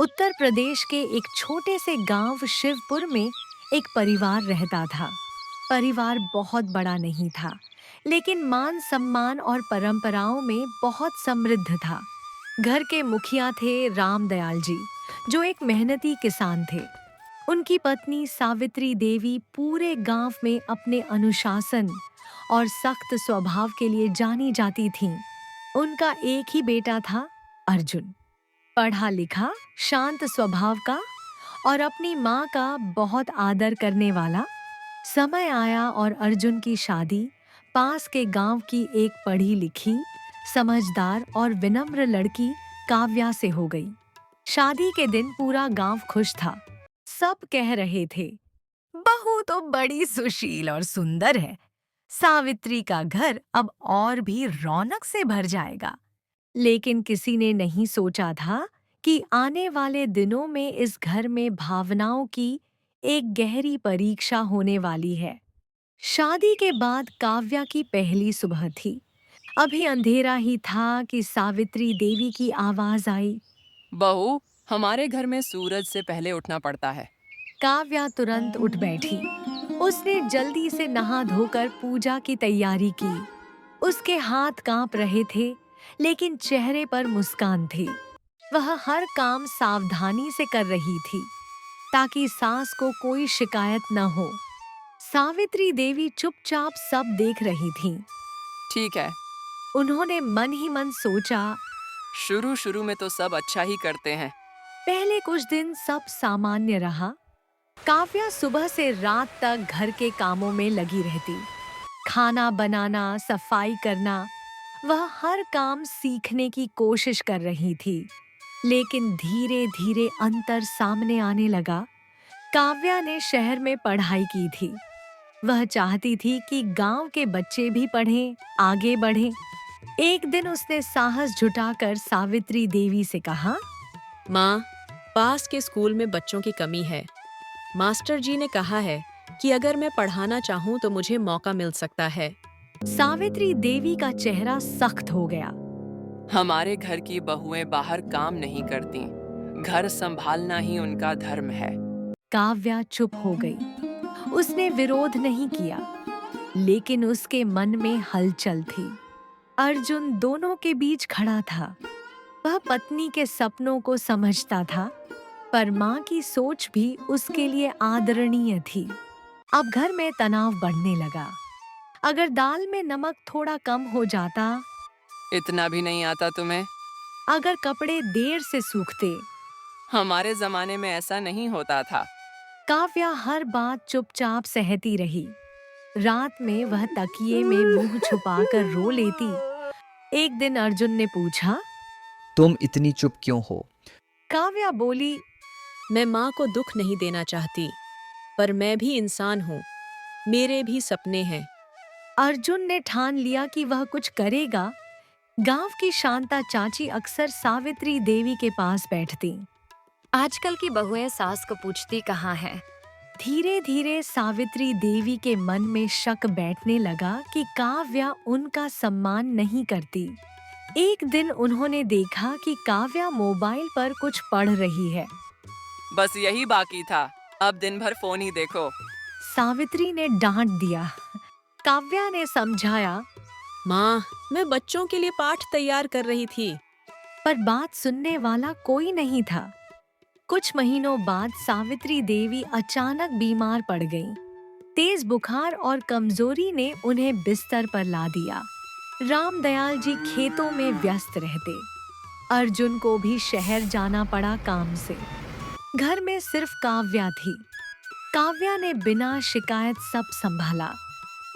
उत्तर प्रदेश के एक छोटे से गांव शिवपुर में एक परिवार रहता था। परिवार बहुत बड़ा नहीं था, लेकिन मान सम्मान और परंपराओं में बहुत समृद्ध था। घर के मुखिया थे राम दयाल जी, जो एक मेहनती किसान थे। उनकी पत्नी सावित्री देवी पूरे गांव में अपने अनुशासन और सख्त स्वभाव के लिए जानी जाती थीं। उनका एक ही बेटा था, अर्जुन। पढ़ा लिखा, शांत स्वभाव का और अपनी माँ का बहुत आदर करने वाला। समय आया और अर्जुन की शादी पास के गांव की एक पढ़ी लिखी, समझदार और विनम्र लड़की काव्या से हो गई। शादी के दिन पूरा गांव खुश था। सब कह रहे थे, बहू तो बड़ी सुशील और सुंदर है। सावित्री का घर अब और भी रौनक से भर जाएगा। लेकिन किसी ने नहीं सोचा था कि आने वाले दिनों में इस घर में भावनाओं की एक गहरी परीक्षा होने वाली है। शादी के बाद काव्या की पहली सुबह थी। अभी अंधेरा ही था कि सावित्री देवी की आवाज आई। बहू, हमारे घर में सूरज से पहले उठना पड़ता है। काव्या तुरंत उठ बैठी। उसने जल्दी से नहा धोकर पूजा की तैयारी की। उसके हाथ कांप रहे थे, लेकिन चेहरे पर मुस्कान थी। वह हर काम सावधानी से कर रही थी, ताकि सास को कोई शिकायत न हो। सावित्री देवी चुपचाप सब देख रही थीं। ठीक है। उन्होंने मन ही मन सोचा, शुरू शुरू में तो सब अच्छा ही करते हैं। पहले कुछ दिन सब सामान्य रहा। काव्या सुबह से रात तक घर के कामों में लगी रहती। खाना बनाना, सफाई करना, वह हर काम सीखने की कोशिश कर रही थी। लेकिन धीरे धीरे अंतर सामने आने लगा। काव्या ने शहर में पढ़ाई की थी। वह चाहती थी कि गांव के बच्चे भी पढ़ें, आगे बढ़ें। एक दिन उसने साहस जुटाकर सावित्री देवी से कहा, माँ, पास के स्कूल में बच्चों की कमी है। मास्टर जी ने कहा है कि अगर मैं पढ़ाना चाहूँ तो मुझे मौका मिल सकता है। सावित्री देवी का चेहरा सख्त हो गया। हमारे घर की बहुएं बाहर काम नहीं करती। घर संभालना ही उनका धर्म है। काव्या चुप हो गई। उसने विरोध नहीं किया, लेकिन उसके मन में हलचल थी। अर्जुन दोनों के बीच खड़ा था। वह पत्नी के सपनों को समझता था, पर माँ की सोच भी उसके लिए आदरणीय थी। अब घर में तनाव बढ़ने लगा। अगर दाल में नमक थोड़ा कम हो जाता, इतना भी नहीं आता तुम्हें? अगर कपड़े देर से सूखते। हमारे जमाने में ऐसा नहीं होता था। काव्या हर बात चुपचाप सहती रही। रात में वह तकिए में मुंह छुपाकर रो लेती। एक दिन अर्जुन ने पूछा, तुम इतनी चुप क्यों हो? काव्या बोली, मैं माँ को दुख नहीं देना चाहती, पर मैं भी इंसान हूँ। मेरे भी सपने हैं। अर्जुन ने ठान लिया कि वह कुछ करेगा। गांव की शांता चाची अक्सर सावित्री देवी के पास बैठती। आजकल की बहुएं सास को पूछती कहाँ है। धीरे धीरे सावित्री देवी के मन में शक बैठने लगा कि काव्या उनका सम्मान नहीं करती। एक दिन उन्होंने देखा कि काव्या मोबाइल पर कुछ पढ़ रही है। बस यही बाकी था, अब दिन भर फोन ही देखो। सावित्री ने डांट दिया। काव्या ने समझाया, माँ, मैं बच्चों के लिए पाठ तैयार कर रही थी। पर बात सुनने वाला कोई नहीं था। कुछ महीनों बाद सावित्री देवी अचानक बीमार पड़ गईं। तेज बुखार और कमजोरी ने उन्हें बिस्तर पर ला दिया। रामदयाल जी खेतों में व्यस्त रहते। अर्जुन को भी शहर जाना पड़ा काम से। घर में सिर्फ काव्या थी। काव्या ने बिना शिकायत सब संभाला।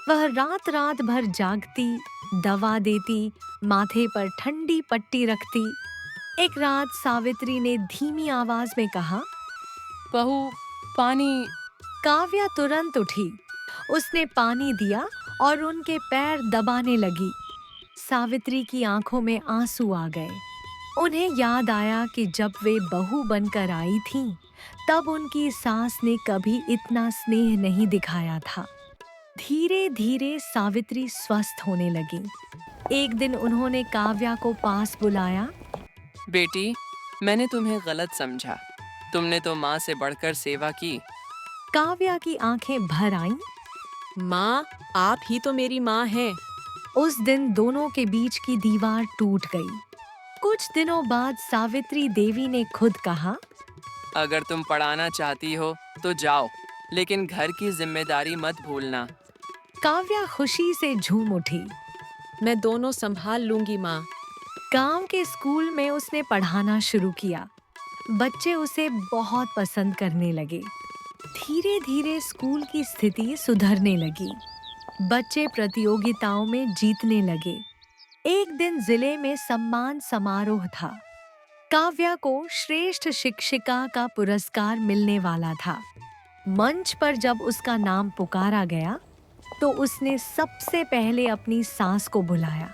वह रात रात भर जागती, दवा देती, माथे पर ठंडी पट्टी रखती। एक रात सावित्री ने धीमी आवाज में कहा, बहू, पानी। काव्या तुरंत उठी। उसने पानी दिया और उनके पैर दबाने लगी। सावित्री की आंखों में आंसू आ गए। उन्हें याद आया कि जब वे बहू बनकर आई थीं, तब उनकी सास ने कभी इतना स्नेह नहीं दिखाया था। धीरे धीरे सावित्री स्वस्थ होने लगी। एक दिन उन्होंने काव्या को पास बुलाया। बेटी, मैंने तुम्हें गलत समझा। तुमने तो माँ से बढ़कर सेवा की। काव्या की आंखें भर आईं। माँ, आप ही तो मेरी माँ हैं। उस दिन दोनों के बीच की दीवार टूट गई। कुछ दिनों बाद सावित्री देवी ने खुद कहा, अगर तुम पढ़ाना चाहती हो तो जाओ, लेकिन घर की जिम्मेदारी मत भूलना। काव्या खुशी से झूम उठी। मैं दोनों संभाल लूंगी माँ। गांव के स्कूल में उसने पढ़ाना शुरू किया। बच्चे उसे बहुत पसंद करने लगे। धीरे धीरे स्कूल की स्थिति सुधरने लगी। बच्चे प्रतियोगिताओं में जीतने लगे। एक दिन जिले में सम्मान समारोह था। काव्या को श्रेष्ठ शिक्षिका का पुरस्कार मिलने वाला था। मंच पर जब उसका नाम पुकारा गया तो उसने सबसे पहले अपनी सास को बुलाया।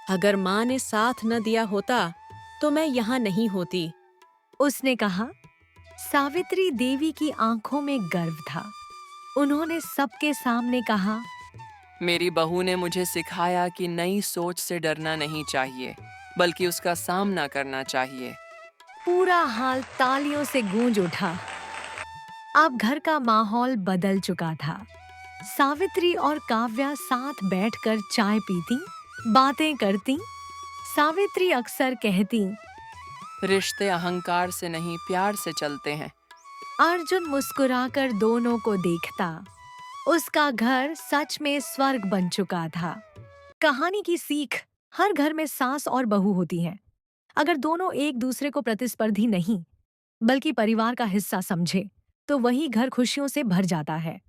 अगर माँ ने साथ न दिया होता तो मैं यहाँ नहीं होती। उसने कहा। सावित्री देवी की आंखों में गर्व था। उन्होंने सबके सामने कहा, मेरी बहू ने मुझे सिखाया कि नई सोच से डरना नहीं चाहिए, बल्कि उसका सामना करना चाहिए। पूरा हाल तालियों से गूंज उठा। अब घर का माहौल बदल चुका था। सावित्री और काव्या साथ बैठकर चाय पीती, बातें करती। सावित्री अक्सर कहती, रिश्ते अहंकार से नहीं, प्यार से चलते हैं। अर्जुन मुस्कुराकर दोनों को देखता। उसका घर सच में स्वर्ग बन चुका था। कहानी की सीख, हर घर में सास और बहू होती हैं। अगर दोनों एक दूसरे को प्रतिस्पर्धी नहीं, बल्कि परिवार का हिस्सा समझे, तो वही घर खुशियों से भर जाता है।